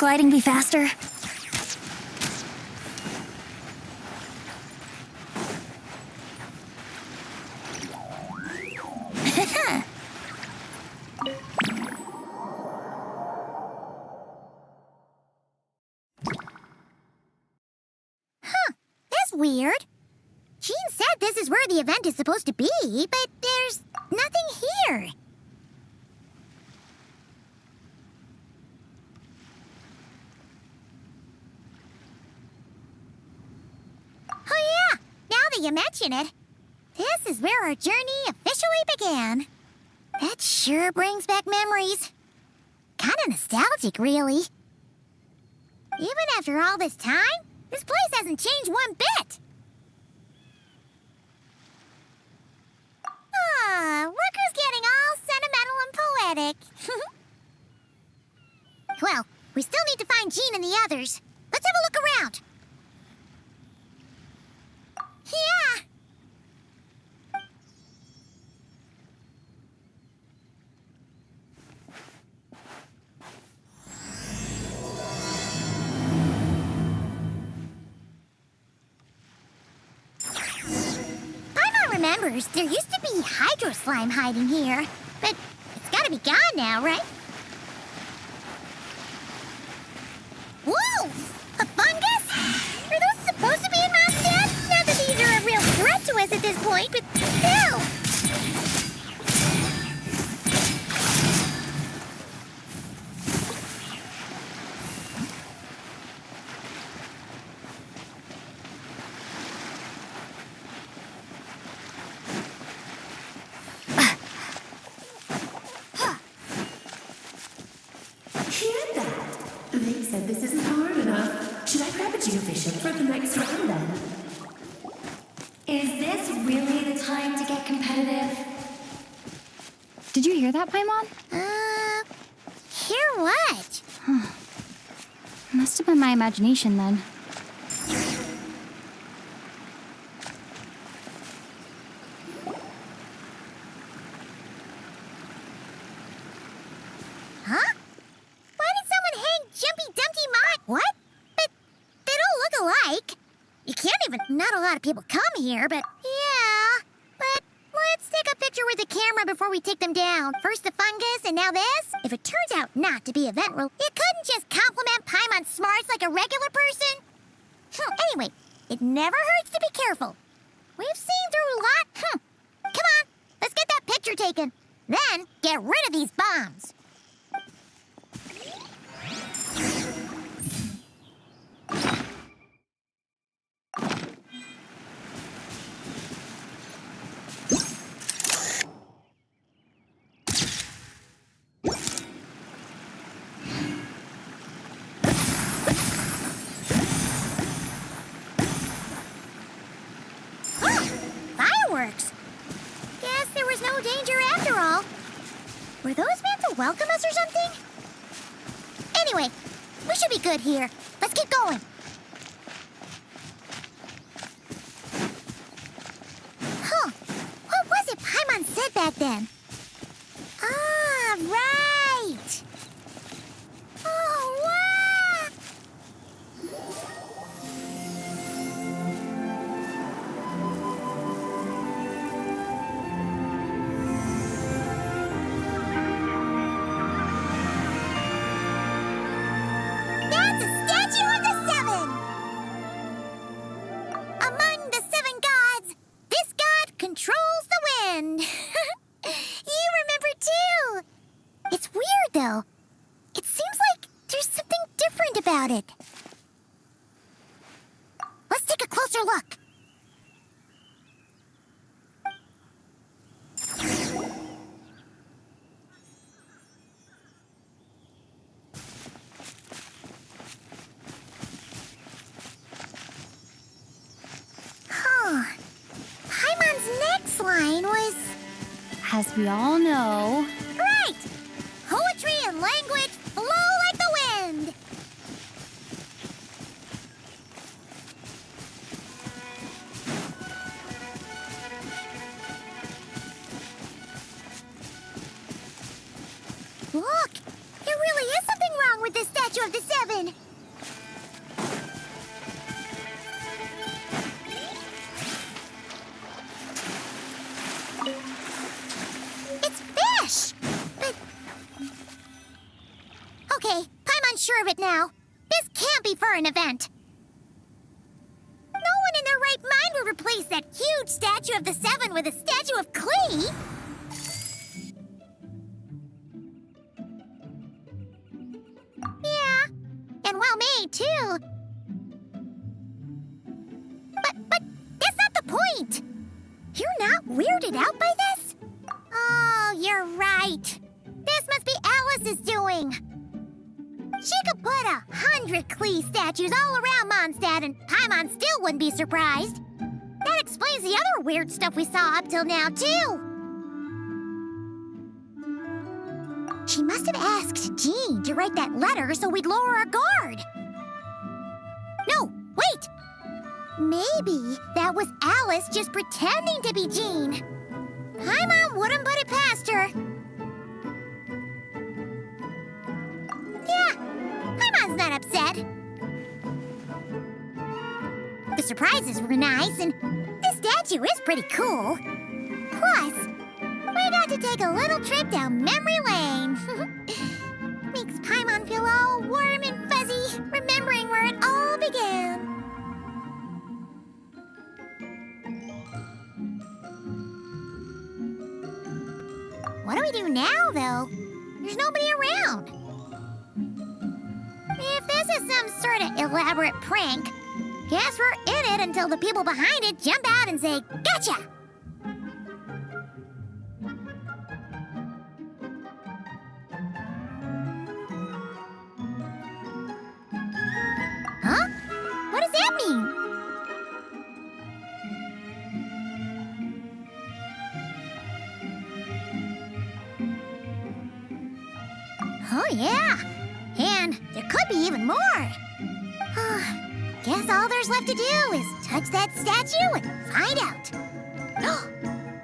gliding be faster? That's weird. Jean said this is where the event is supposed to be, but there's nothing here. Oh yeah, now that you mention it, this is where our journey officially began. That sure brings back memories. Kinda nostalgic, really. Even after all this time, this place hasn't changed one bit. Look who's getting all sentimental and poetic. Well, we still need to find Jean and the others. Let's have a look around. Yeah. Paimon remembers there used to be hydro slime hiding here, but it's gotta be gone now, right? Whoa! A fungus? Are those supposed to be in Mondstadt? Not that these are a real threat to us at this point, but still! They said this isn't hard enough. Should I grab a geovision for the next round then? Is this really the time to get competitive? Did you hear that, Paimon? Hear what? Must have been my imagination then. Huh? Why did someone hang Jumpy Dumpty What? But they don't look alike. You can't even... Not a lot of people come here, but... Yeah, but let's take a picture with the camera before we take them down. First the fungus, and now this? If it turns out not to be event rule, you couldn't just compliment Paimon's smarts like a regular person. Anyway, it never hurts to be careful. We've seen through a lot. Come on, let's get that picture taken. Then, get rid of these bombs. Fireworks! Guess there was no danger after all. Were those meant to welcome us or something? Anyway, we should be good here. Let's keep going. What was it Paimon said back then? Ah, right! Oh, wow! That's a statue of the seven! Among the seven gods, this god controls the wind. You remember too. It's weird though. It seems like there's something different about it. Let's take a closer look. Paimon's next line was... As we all know... Right! Poetry and language flow like the wind! Look! There really is something wrong with the Statue of the Seven! it now. This can't be for an event. No one in their right mind would replace that huge statue of the Seven with a statue of Klee. Yeah, and well made, too. But that's not the point. You're not weirded out by this? Oh, you're right. This must be Alice's doing. She could put 100 Klee statues all around Mondstadt and Paimon still wouldn't be surprised. That explains the other weird stuff we saw up till now, too. She must have asked Jean to write that letter so we'd lower our guard. No, wait! Maybe that was Alice just pretending to be Jean. Paimon wouldn't put it past her. Yeah, Paimon's not upset. The surprises were nice, and the statue is pretty cool. Plus, we got to take a little trip down memory lane. Makes Paimon feel all warm and fuzzy, remembering where it all began. What do we do now, though? There's nobody around. If this is some sort of elaborate prank, guess we're in it until the people behind it jump out and say, "Gotcha!" Huh? What does that mean? Oh, yeah. And there could be even more. Guess all there's left to do is touch that statue and find out.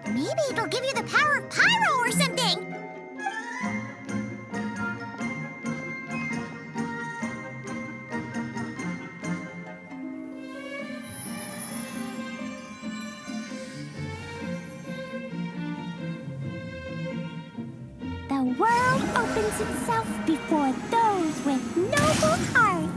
Maybe it'll give you the power of pyro or something. The world opens itself before those with noble hearts.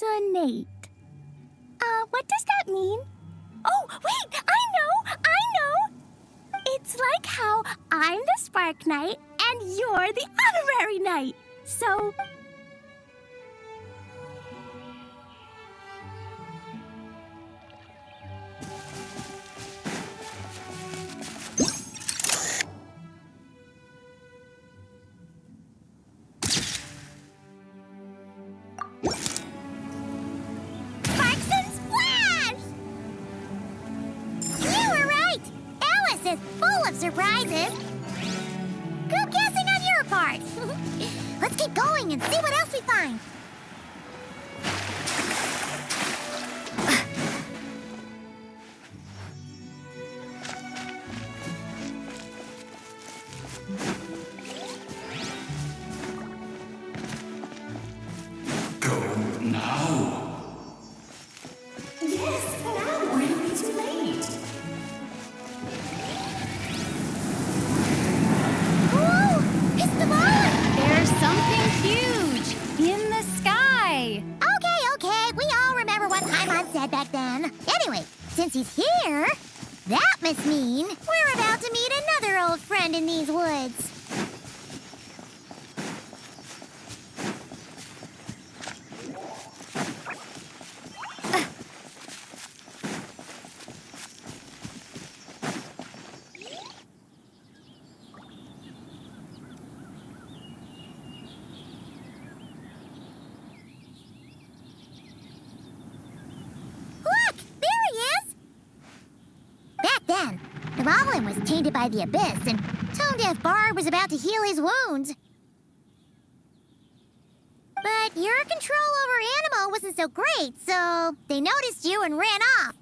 Resonate. What does that mean? Oh, wait! I know! It's like how I'm the Spark Knight and you're the Honorary Knight. So... Sparks and Splash! You were right. Alice is full of surprises. Good guessing on your part. Let's keep going and see what else we find. Go now. Yes, now or it'll be too late. Whoa! It's the ball! There's something huge in the sky. Okay. We all remember what Paimon said back then. Anyway, since he's here, that must mean we're about to meet another old friend in these woods. Look! There he is! Back then, the Goblin was tainted by the Abyss, and Tone-Deaf Bard was about to heal his wounds. But your control over Animo wasn't so great, so they noticed you and ran off.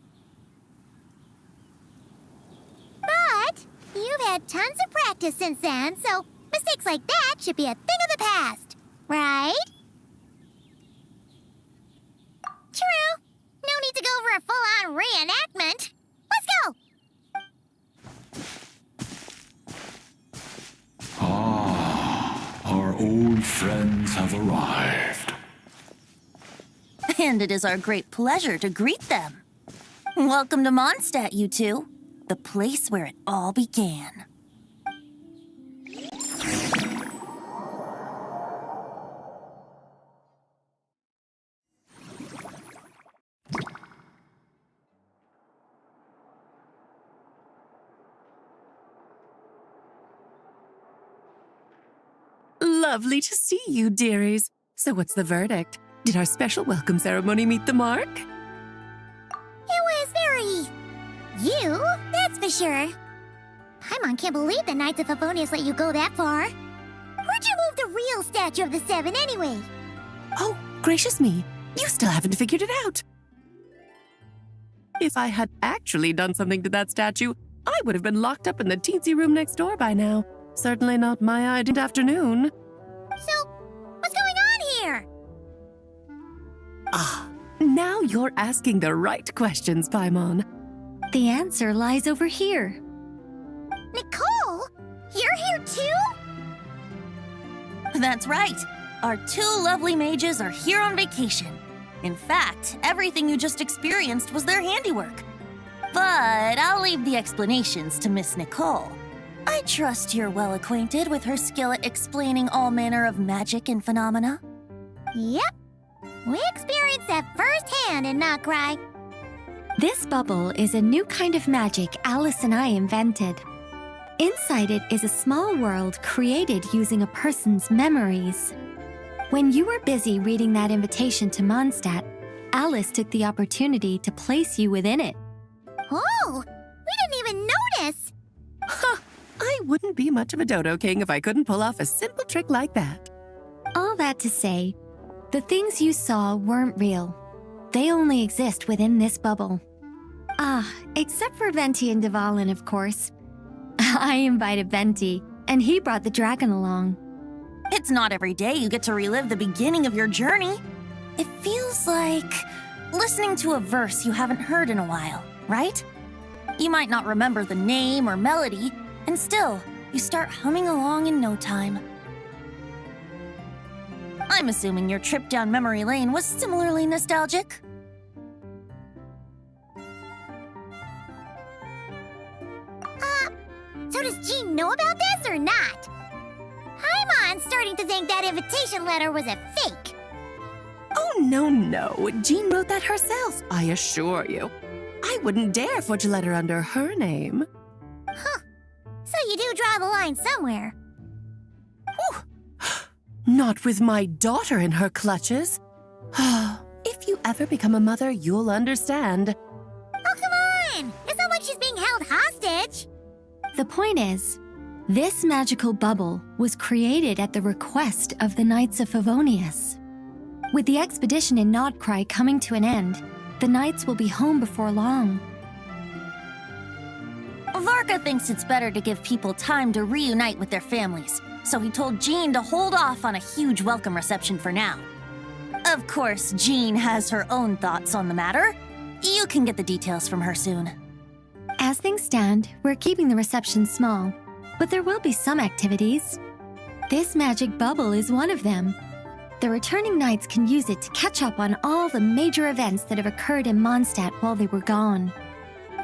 But you've had tons of practice since then, so mistakes like that should be a thing of the past, right? a reenactment. Let's go! Our old friends have arrived. And it is our great pleasure to greet them. Welcome to Mondstadt, you two. The place where it all began. Lovely to see you, dearies. So what's the verdict? Did our special welcome ceremony meet the mark? It was very... you, that's for sure. Paimon can't believe the Knights of Favonius let you go that far. Where'd you move the real statue of the Seven anyway? Oh, gracious me. You still haven't figured it out. If I had actually done something to that statue, I would have been locked up in the teensy room next door by now. Certainly not my idea afternoon. So, what's going on here? Ah, now you're asking the right questions, Paimon. The answer lies over here. Nicole? You're here too? That's right. Our two lovely mages are here on vacation. In fact, everything you just experienced was their handiwork. But I'll leave the explanations to Miss Nicole. I trust you're well acquainted with her skill at explaining all manner of magic and phenomena. Yep. We experienced that firsthand in Noctri. This bubble is a new kind of magic Alice and I invented. Inside it is a small world created using a person's memories. When you were busy reading that invitation to Mondstadt, Alice took the opportunity to place you within it. Oh, we didn't even notice. Ha! I wouldn't be much of a dodo king if I couldn't pull off a simple trick like that. All that to say, the things you saw weren't real. They only exist within this bubble. Ah, except for Venti and Dvalin, of course. I invited Venti, and he brought the dragon along. It's not every day you get to relive the beginning of your journey. It feels like listening to a verse you haven't heard in a while, right? You might not remember the name or melody, and still, you start humming along in no time. I'm assuming your trip down memory lane was similarly nostalgic. So does Jean know about this or not? Paimon's starting to think that invitation letter was a fake. Oh, no. Jean wrote that herself, I assure you. I wouldn't dare forge a letter under her name. Huh. So you do draw the line somewhere. Whew. Not with my daughter in her clutches. If you ever become a mother, you'll understand. Oh, come on! It's not like she's being held hostage. The point is, this magical bubble was created at the request of the Knights of Favonius. With the expedition in Noctri coming to an end, the Knights will be home before long. Varka thinks it's better to give people time to reunite with their families, so he told Jean to hold off on a huge welcome reception for now. Of course, Jean has her own thoughts on the matter. You can get the details from her soon. As things stand, we're keeping the reception small, but there will be some activities. This magic bubble is one of them. The returning Knights can use it to catch up on all the major events that have occurred in Mondstadt while they were gone.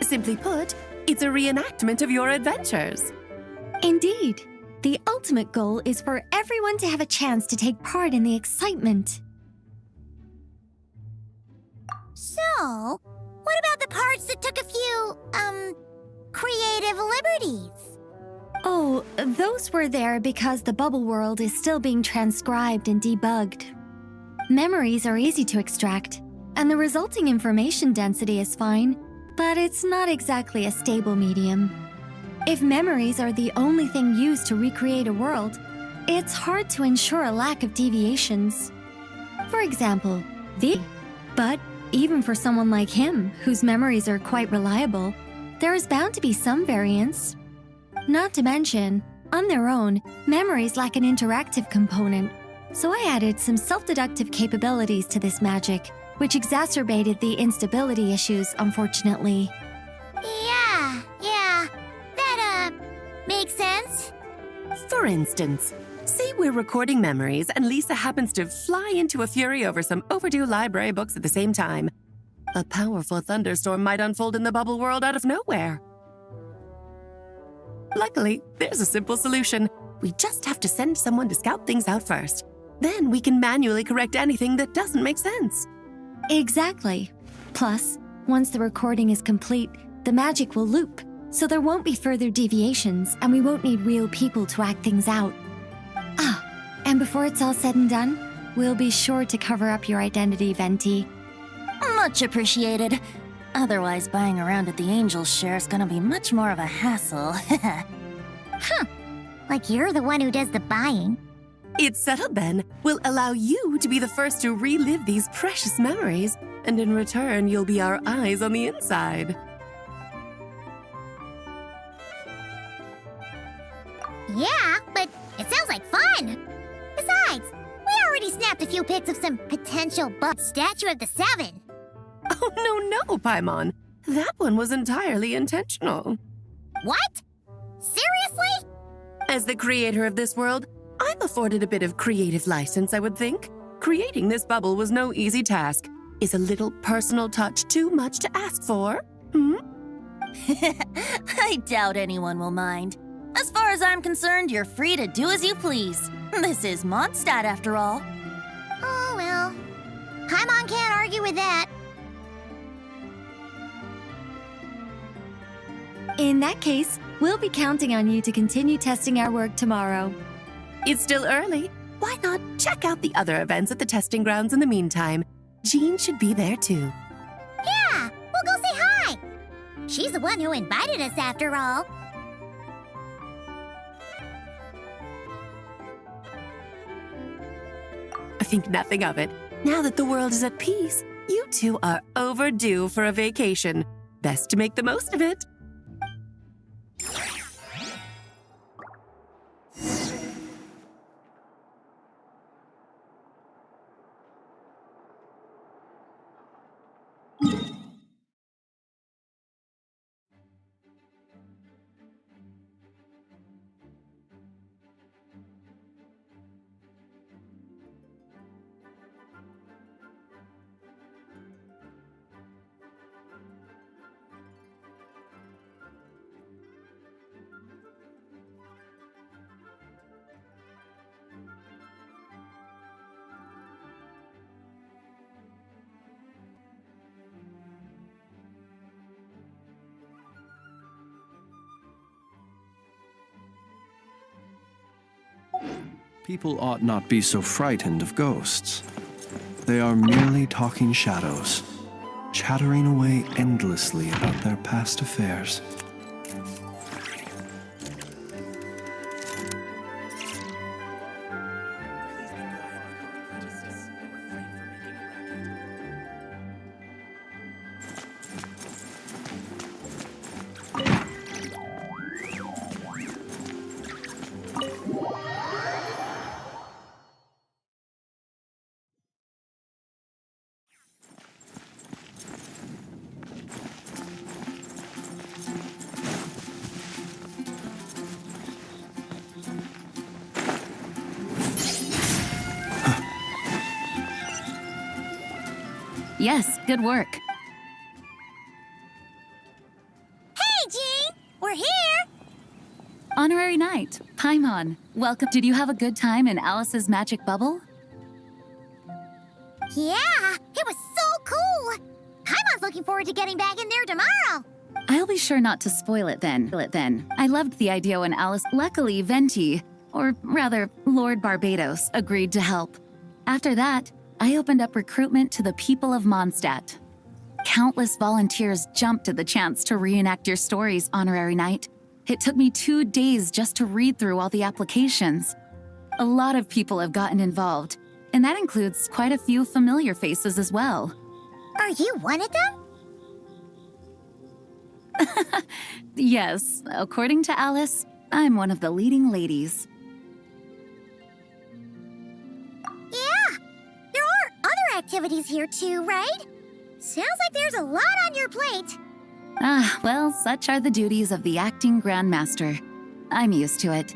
Simply put, it's a reenactment of your adventures. Indeed. The ultimate goal is for everyone to have a chance to take part in the excitement. So, what about the parts that took a few, creative liberties? Oh, those were there because the bubble world is still being transcribed and debugged. Memories are easy to extract, and the resulting information density is fine, but it's not exactly a stable medium. If memories are the only thing used to recreate a world, it's hard to ensure a lack of deviations. For example, but even for someone like him, whose memories are quite reliable, there is bound to be some variance. Not to mention, on their own, memories lack an interactive component, so I added some self-deductive capabilities to this magic which exacerbated the instability issues, unfortunately. Yeah. That, makes sense. For instance, say we're recording memories and Lisa happens to fly into a fury over some overdue library books at the same time. A powerful thunderstorm might unfold in the bubble world out of nowhere. Luckily, there's a simple solution. We just have to send someone to scout things out first. Then we can manually correct anything that doesn't make sense. Exactly. Plus, once the recording is complete, the magic will loop, so there won't be further deviations, and we won't need real people to act things out. And before it's all said and done, we'll be sure to cover up your identity, Venti. Much appreciated. Otherwise, buying around at the Angel's share is gonna be much more of a hassle. Like you're the one who does the buying. It's settled then. We'll allow you to be the first to relive these precious memories, and in return, you'll be our eyes on the inside. Yeah, but it sounds like fun. Besides, we already snapped a few pics of some potential statue of the Seven. Oh, no, Paimon. That one was entirely intentional. What? Seriously? As the creator of this world, I'm afforded a bit of creative license, I would think. Creating this bubble was no easy task. Is a little personal touch too much to ask for? I doubt anyone will mind. As far as I'm concerned, you're free to do as you please. This is Mondstadt, after all. Oh, well. Paimon can't argue with that. In that case, we'll be counting on you to continue testing our work tomorrow. It's still early. Why not check out the other events at the testing grounds in the meantime? Jean should be there too. Yeah, we'll go say hi. She's the one who invited us, after all. I think nothing of it. Now that the world is at peace, you two are overdue for a vacation. Best to make the most of it. People ought not be so frightened of ghosts. They are merely talking shadows, chattering away endlessly about their past affairs. Yes, good work. Hey, Jean! We're here! Honorary Knight, Paimon, welcome. Did you have a good time in Alice's magic bubble? Yeah, it was so cool! Paimon's looking forward to getting back in there tomorrow! I'll be sure not to spoil it then. I loved the idea when Alice, luckily Venti, or rather, Lord Barbados, agreed to help. After that, I opened up recruitment to the people of Mondstadt. Countless volunteers jumped at the chance to reenact your stories, Honorary Knight. It took me 2 days just to read through all the applications. A lot of people have gotten involved, and that includes quite a few familiar faces as well. Are you one of them? Yes, according to Alice, I'm one of the leading ladies. Yeah! There are other activities here too, right? Sounds like there's a lot on your plate. Well, such are the duties of the acting Grandmaster. I'm used to it.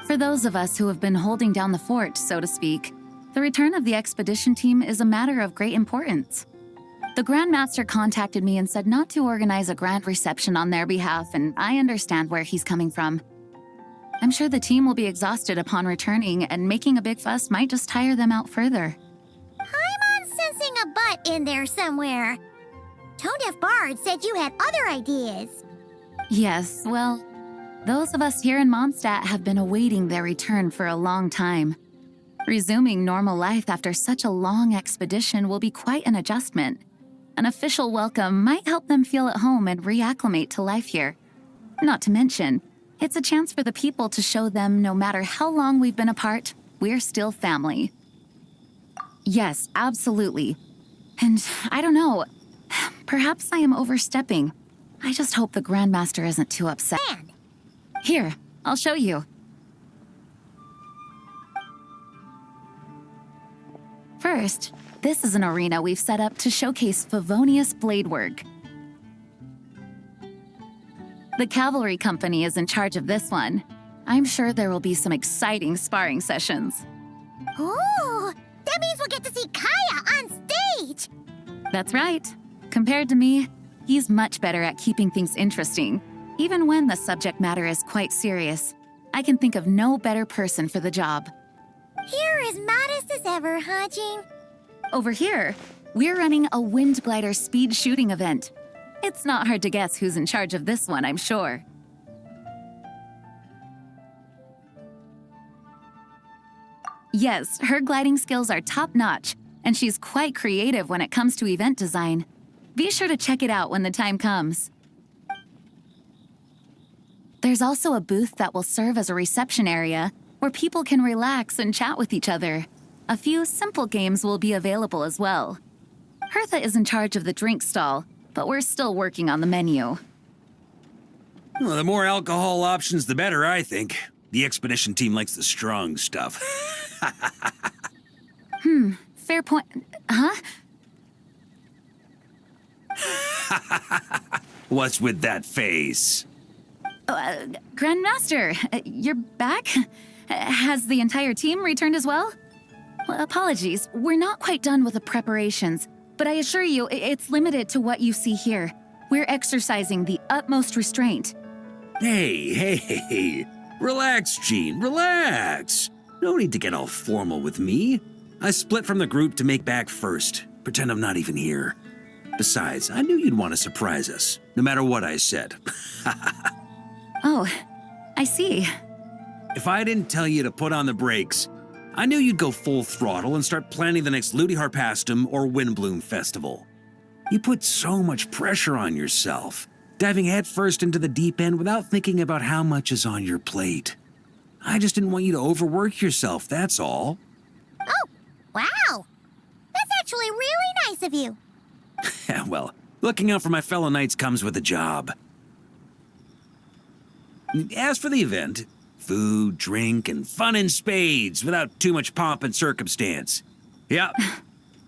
For those of us who have been holding down the fort, so to speak, the return of the expedition team is a matter of great importance. The Grandmaster contacted me and said not to organize a grand reception on their behalf, and I understand where he's coming from. I'm sure the team will be exhausted upon returning, and making a big fuss might just tire them out further. I'm sensing a butt in there somewhere. Tone-Deaf Bard said you had other ideas. Yes, well, those of us here in Mondstadt have been awaiting their return for a long time. Resuming normal life after such a long expedition will be quite an adjustment. An official welcome might help them feel at home and reacclimate to life here. Not to mention, it's a chance for the people to show them no matter how long we've been apart, we're still family. Yes, absolutely. And I don't know, perhaps I am overstepping. I just hope the Grandmaster isn't too upset. Man, Here, I'll show you. First, this is an arena we've set up to showcase Favonius blade work. The Cavalry Company is in charge of this one. I'm sure there will be some exciting sparring sessions. oh, that means we'll get to see Kaya on stage. That's right. Compared to me, he's much better at keeping things interesting, even when the subject matter is quite serious. I can think of no better person for the job. You're as modest as ever, huh, Jean? Over here, we're running a wind glider speed shooting event. It's not hard to guess who's in charge of this one, I'm sure. Yes, her gliding skills are top-notch, and she's quite creative when it comes to event design. Be sure to check it out when the time comes. There's also a booth that will serve as a reception area where people can relax and chat with each other. A few simple games will be available as well. Hertha is in charge of the drink stall, but we're still working on the menu. Well, the more alcohol options, the better, I think. The expedition team likes the strong stuff. Fair point. Huh? What's with that face? Grandmaster, you're back? Has the entire team returned as well? Well, apologies, we're not quite done with the preparations, but I assure you, it's limited to what you see here. We're exercising the utmost restraint. Hey. Relax, Jean, relax. No need to get all formal with me. I split from the group to make back first. Pretend I'm not even here. Besides, I knew you'd want to surprise us, no matter what I said. Oh, I see. If I didn't tell you to put on the brakes, I knew you'd go full throttle and start planning the next Ludi Harpastum or Windbloom Festival. You put so much pressure on yourself, diving headfirst into the deep end without thinking about how much is on your plate. I just didn't want you to overwork yourself, that's all. Oh, wow. That's actually really nice of you. Well, looking out for my fellow knights comes with a job. As for the event, food, drink, and fun in spades without too much pomp and circumstance. Yeah.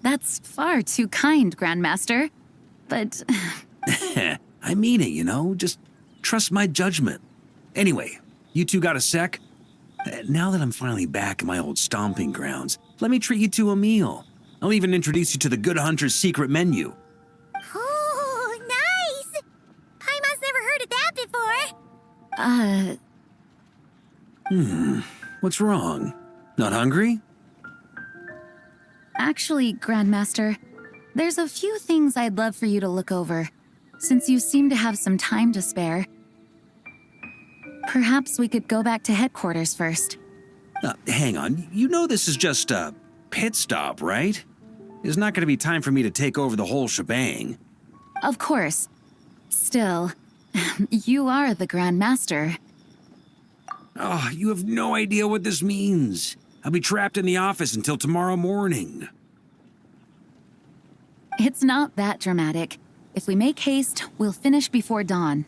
That's far too kind, Grandmaster. But I mean it, you know? Just trust my judgment. Anyway, you two got a sec? Now that I'm finally back in my old stomping grounds, let me treat you to a meal. I'll even introduce you to the Good Hunter's secret menu. Oh, nice. Paimon's never heard of that before. What's wrong? Not hungry? actually, Grandmaster, there's a few things I'd love for you to look over, since you seem to have some time to spare. Perhaps we could go back to headquarters first. Hang on. You know this is just a pit stop, right? There's not going to be time for me to take over the whole shebang. Of course. Still, you are the Grand Master. Oh, you have no idea what this means. I'll be trapped in the office until tomorrow morning. It's not that dramatic. If we make haste, we'll finish before dawn.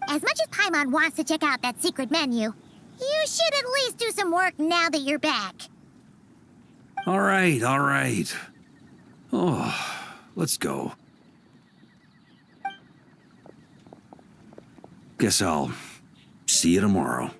As much as Paimon wants to check out that secret menu, you should at least do some work now that you're back. All right. Oh, let's go. Guess I'll see you tomorrow.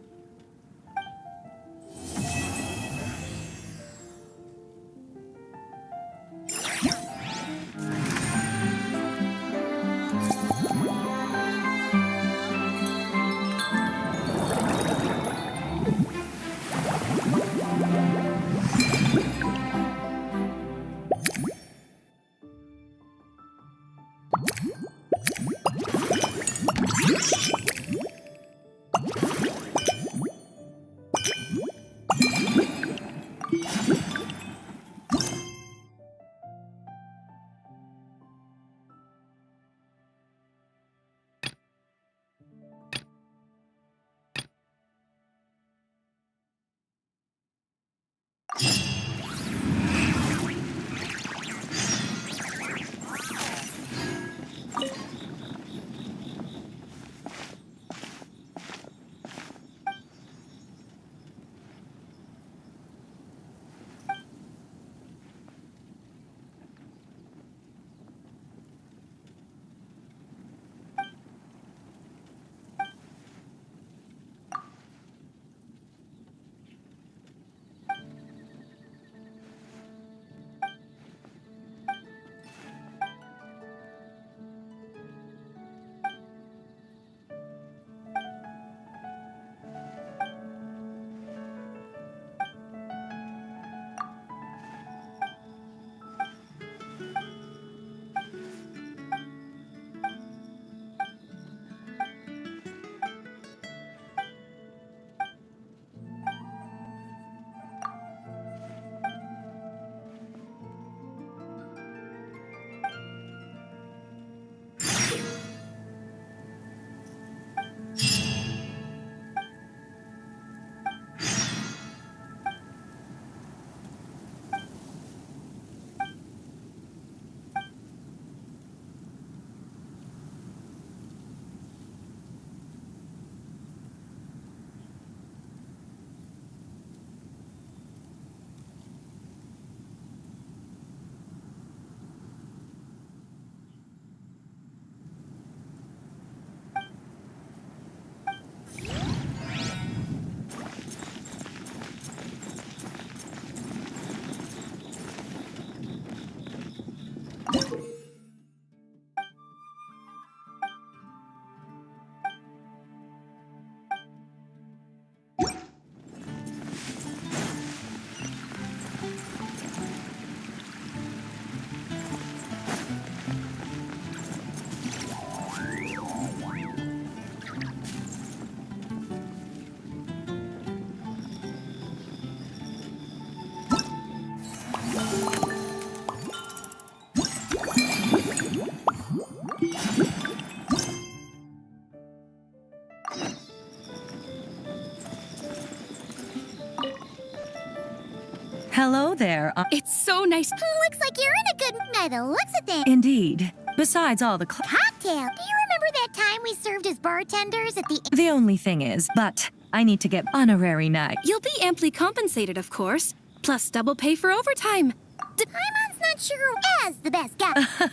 Hello there. It's so nice. Looks like you're in a good by the looks of things. Indeed. Besides all the Cocktail. Do you remember that time we served as bartenders at the... The only thing is, but I need to get honorary night. You'll be amply compensated, of course. Plus double pay for overtime. Paimon's not sure who has the best guy.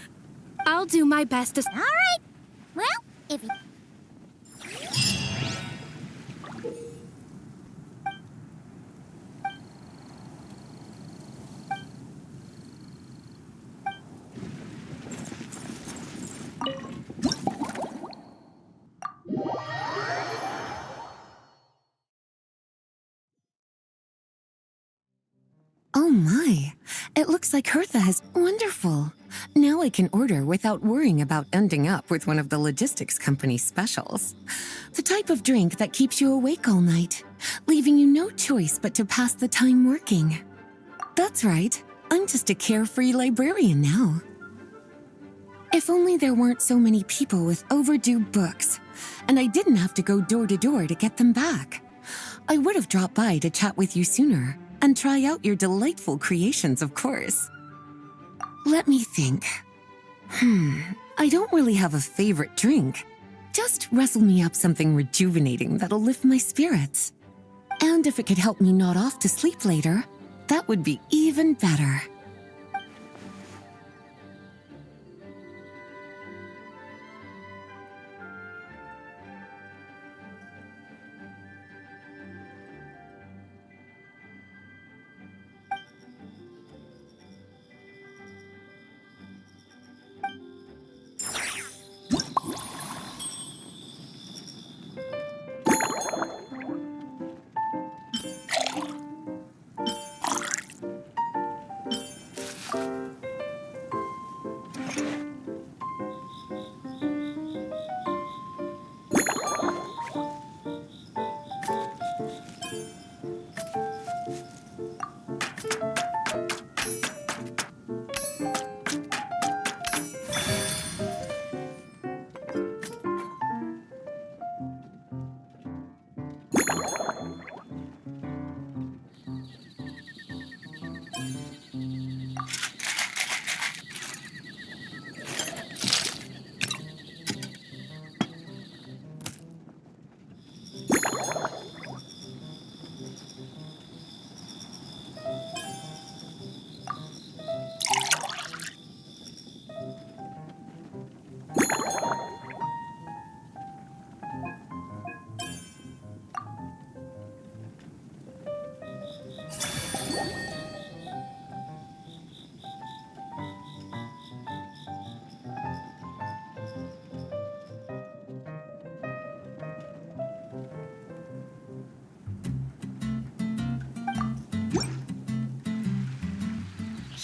I'll do my best to... All right. Well, if you... Oh my, it looks like Hertha has wonderful. Now I can order without worrying about ending up with one of the logistics company's specials. The type of drink that keeps you awake all night, leaving you no choice but to pass the time working. That's right, I'm just a carefree librarian now. If only there weren't so many people with overdue books, and I didn't have to go door to door to get them back. I would have dropped by to chat with you sooner. And try out your delightful creations, of course. Let me think. I don't really have a favorite drink. Just wrestle me up something rejuvenating that'll lift my spirits. And if it could help me nod off to sleep later, that would be even better.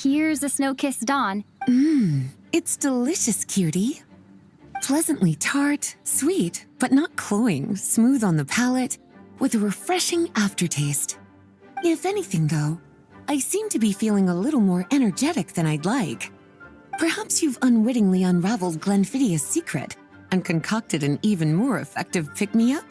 here's a snow-kissed dawn. It's delicious, cutie. Pleasantly tart, sweet, but not cloying, smooth on the palate, with a refreshing aftertaste. If anything, though, I seem to be feeling a little more energetic than I'd like. Perhaps you've unwittingly unraveled Glenfiddia's secret and concocted an even more effective pick-me-up?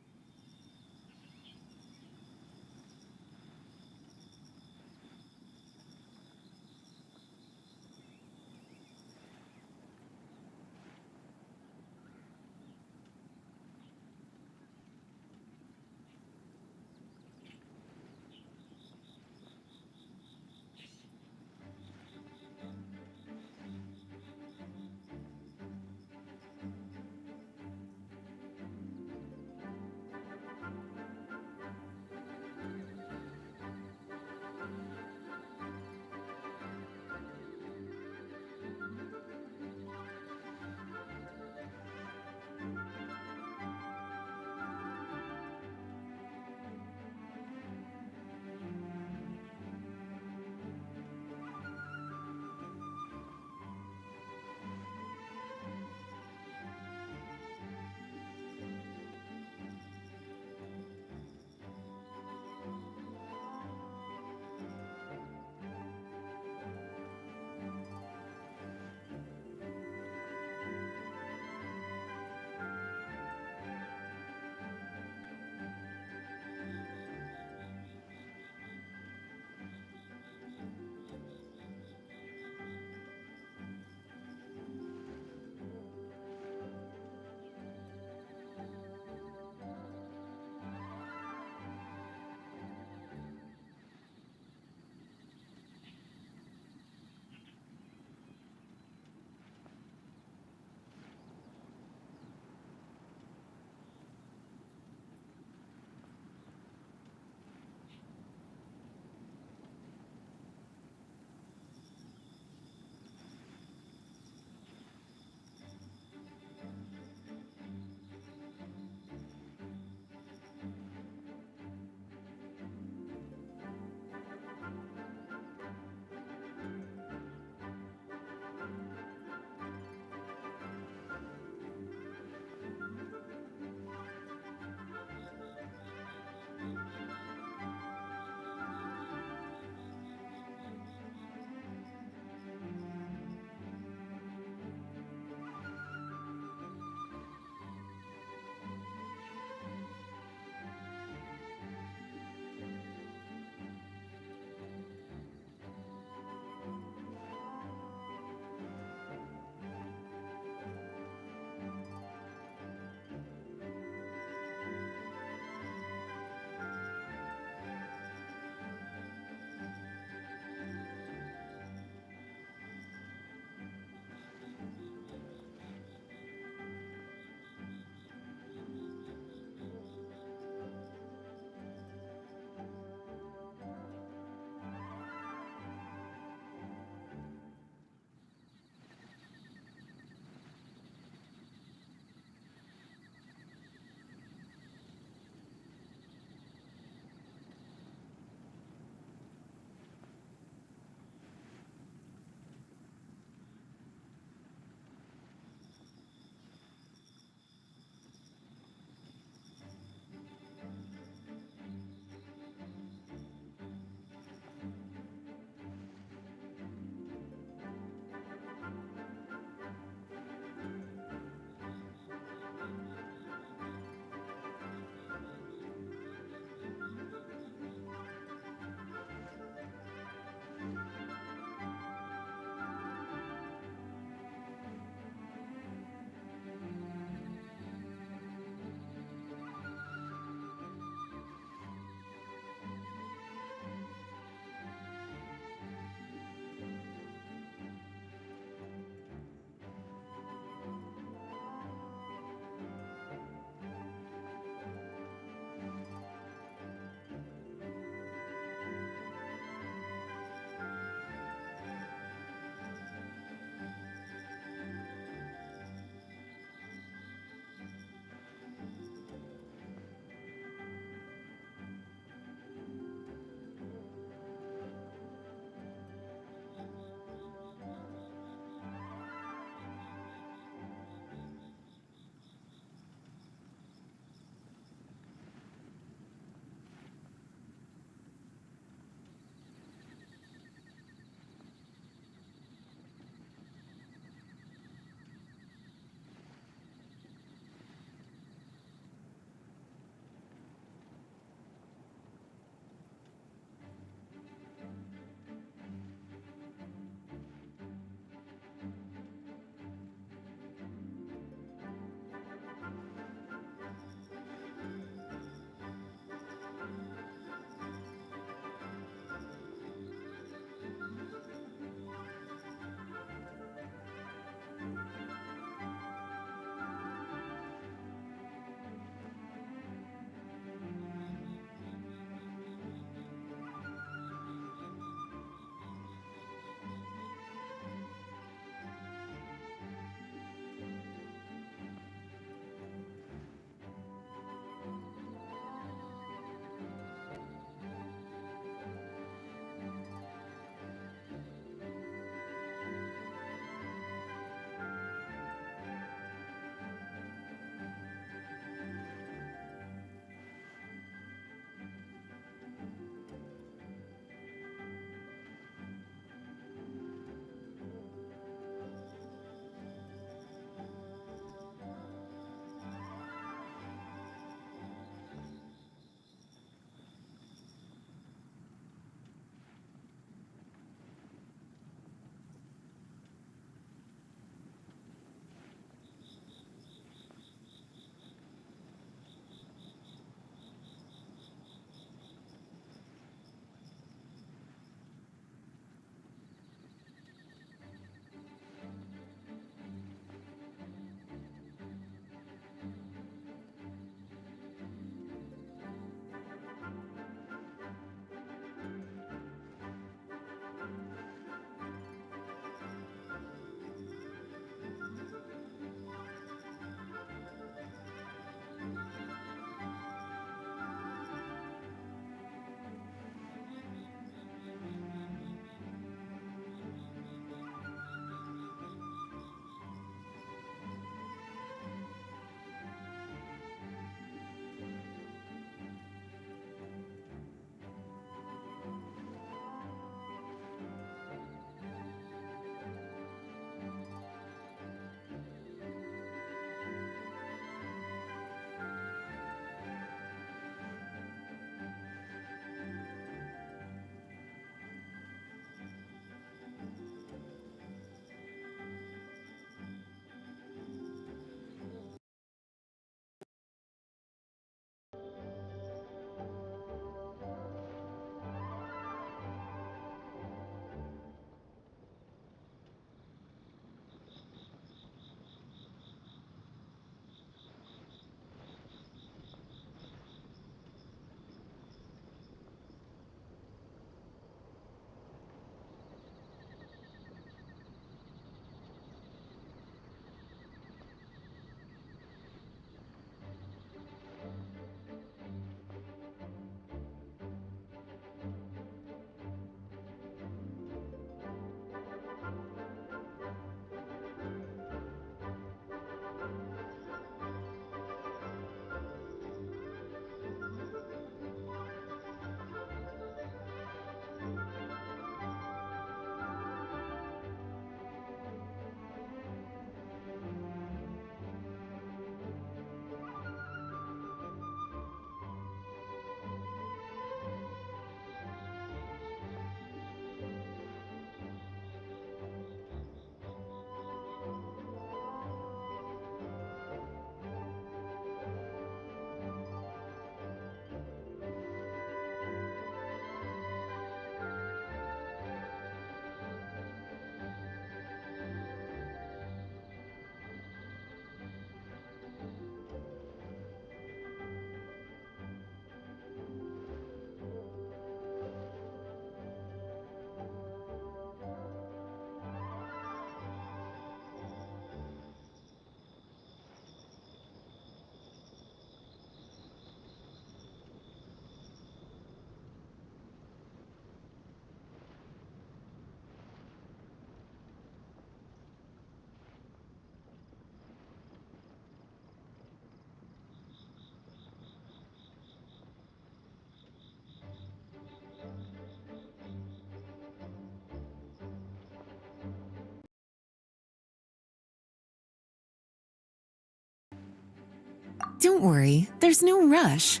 Don't worry, there's no rush.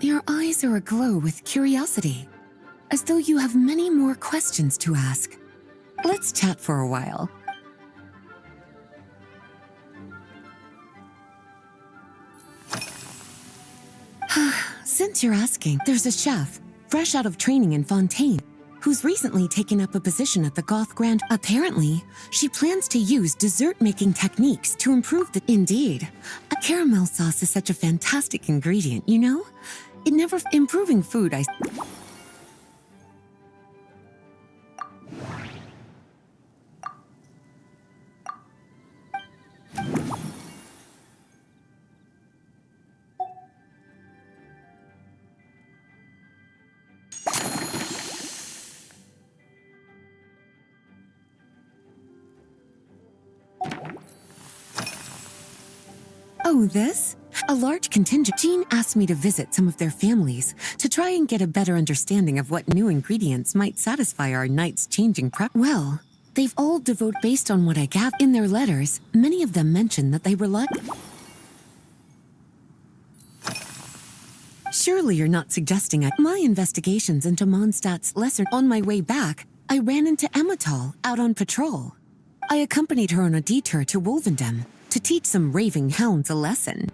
Your eyes are aglow with curiosity, as though you have many more questions to ask. Let's chat for a while. Since you're asking, there's a chef, fresh out of training in Fontaine, who's recently taken up a position at the Goth Grand. Apparently, she plans to use dessert-making techniques to improve the— Indeed, a caramel sauce is such a fantastic ingredient, you know? It never— Improving food, Oh, this? A large contingent. Jean asked me to visit some of their families to try and get a better understanding of what new ingredients might satisfy our night's changing prep. Well, they've all devoted based on what I gather in their letters. Many of them mention that they rely. Surely you're not suggesting my investigations into Mondstadt's lesser. On my way back, I ran into Emmetall out on patrol. I accompanied her on a detour to Wolvendem to teach some raving hounds a lesson.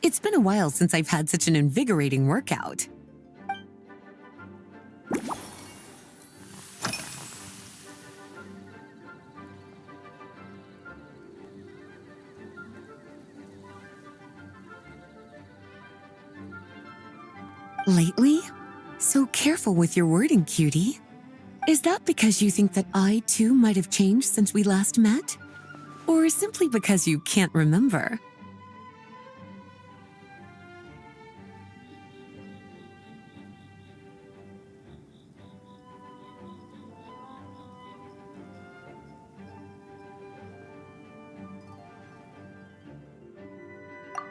It's been a while since I've had such an invigorating workout. Lately? So careful with your wording, cutie. Is that because you think that I, too, might have changed since we last met? Or simply because you can't remember?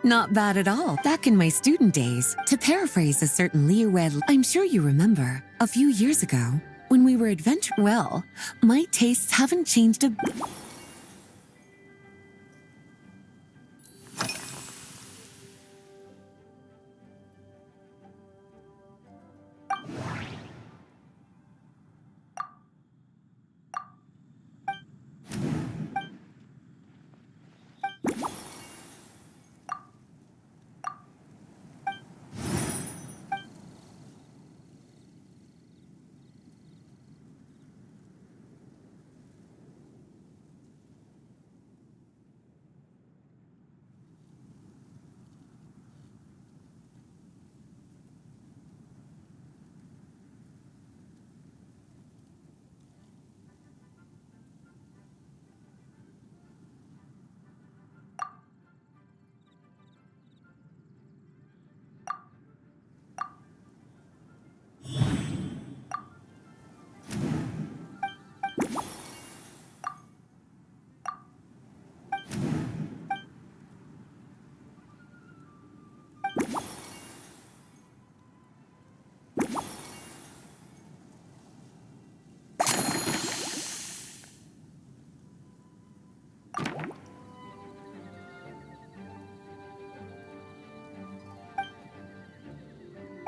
Not bad at all. Back in my student days, to paraphrase a certain Leowed, I'm sure you remember, a few years ago, when we were adventuring. Well, my tastes haven't changed a—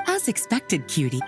As expected, cutie.